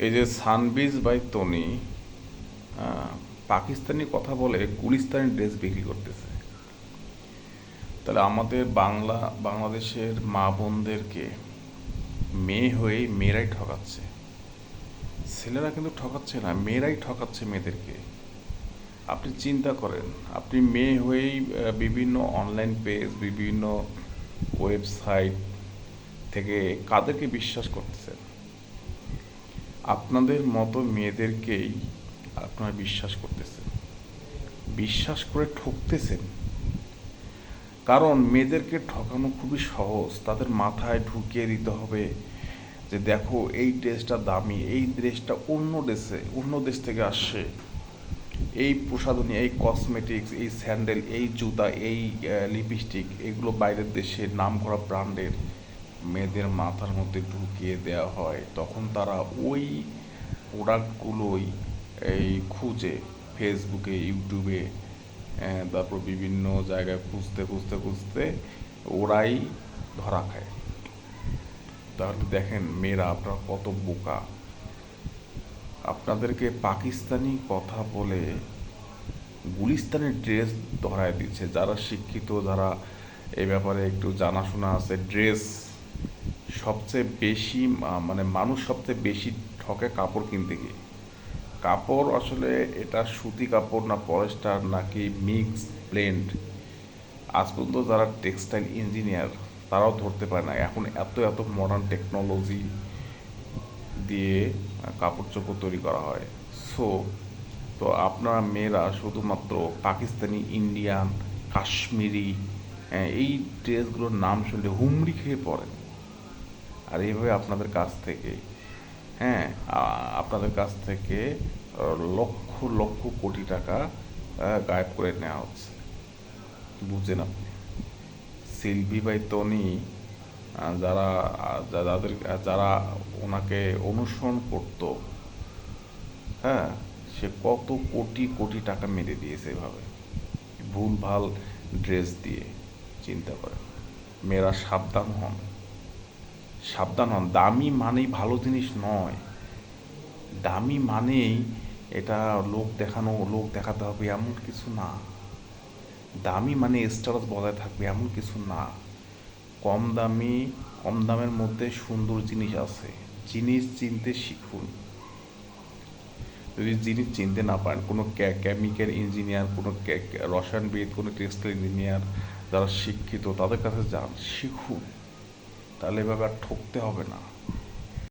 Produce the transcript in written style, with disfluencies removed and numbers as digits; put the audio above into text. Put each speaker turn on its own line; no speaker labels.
এই যে সানবিজ বাই তনি পাকিস্তানি কথা বলে গুলিস্তানি ড্রেস বিক্রি করতেছে। তাহলে আমাদের বাংলাদেশের মা বোনদেরকে মেয়ে হয়েই মেয়েরাই ঠকাচ্ছে। ছেলেরা কিন্তু ঠকাচ্ছে না, মেয়েরাই ঠকাচ্ছে মেয়েদেরকে। আপনি চিন্তা করেন, আপনি মেয়ে হয়েই বিভিন্ন অনলাইন পেজ, বিভিন্ন ওয়েবসাইট থেকে কাদেরকে বিশ্বাস করতেছেন? আপনাদের মতো মেয়েদেরকেই আপনারা বিশ্বাস করতেছেন, বিশ্বাস করে ঠকতেছেন। কারণ মেয়েদেরকে ঠকানো খুবই সহজ। তাদের মাথায় ঢুকিয়ে দিতে হবে যে দেখো এই ড্রেসটা দামি, এই ড্রেসটা অন্য দেশ থেকে আসছে, এই প্রসাধনী, এই কসমেটিক্স, এই স্যান্ডেল, এই জুতা, এই লিপস্টিক, এগুলো বাইরের দেশের নামকরা ব্র্যান্ডের। মেয়েদের মাথার মধ্যে ঢুকিয়ে দেওয়া হয়, তখন তারা ওই প্রোডাক্টগুলোই খুঁজে ফেসবুকে, ইউটিউবে, তারপর বিভিন্ন জায়গায় খুঁজতে খুঁজতে খুঁজতে ওরাই ধরা খায়। তাহলে দেখেন মেয়েরা আপনারা কত বোকা। আপনাদেরকে পাকিস্তানি কথা বলে গুলিস্তানি ড্রেস ধরায় দিচ্ছে। যারা শিক্ষিত, যারা এই ব্যাপারে একটু জানাশোনা আছে, ড্রেস সবচেয়ে বেশি মানে মানুষ সবচেয়ে বেশি ঠকে কাপড় কিনতে গিয়ে। কাপড় আসলে এটা সুতি কাপড় না পলিস্টার নাকি মিক্স ব্লেন্ড, আজ পর্যন্ত যারা টেক্সটাইল ইঞ্জিনিয়ার তারাও ধরতে পারে না। এখন এত এত মডার্ন টেকনোলজি দিয়ে কাপড় চোপড় তৈরি করা হয়। সো তো আপনারা মেয়েরা শুধুমাত্র পাকিস্তানি, ইন্ডিয়ান, কাশ্মীরি, এই ড্রেসগুলোর নাম শুনলে হুমড়ি খেয়ে পড়েন। আর এইভাবে হ্যাঁ আপনাদের কাছ থেকে লক্ষ লক্ষ কোটি টাকা গায়েব করে নেওয়া হচ্ছে। বুঝেন আপনি? সিলভি বাই তনি, যারা যারা ওনাকে অনুসরণ করত, হ্যাঁ, সে কত কোটি কোটি টাকা মেরে দিয়েছে এভাবে ভুল ভাল ড্রেস দিয়ে। চিন্তা করেন। মেয়েরা সাবধান হন, সাবধান হন। দামি মানেই ভালো জিনিস নয়। দামি মানেই এটা লোক দেখাতে হবে এমন কিছু না। দামি মানে স্ট্যাটাস বজায় থাকবে এমন কিছু না। কম দামি, কম দামের মধ্যে সুন্দর জিনিস আছে। জিনিস চিনতে শিখুন। যদি জিনিস চিনতে না পারেন, কোনো কেমিক্যাল ইঞ্জিনিয়ার, কোনো রসায়নবিদ, কোনো টেক্সটাইল ইঞ্জিনিয়ার যারা শিক্ষিত তাদের কাছে যান, শিখুন। তাহলে এভাবে আর ঠকতে হবে না।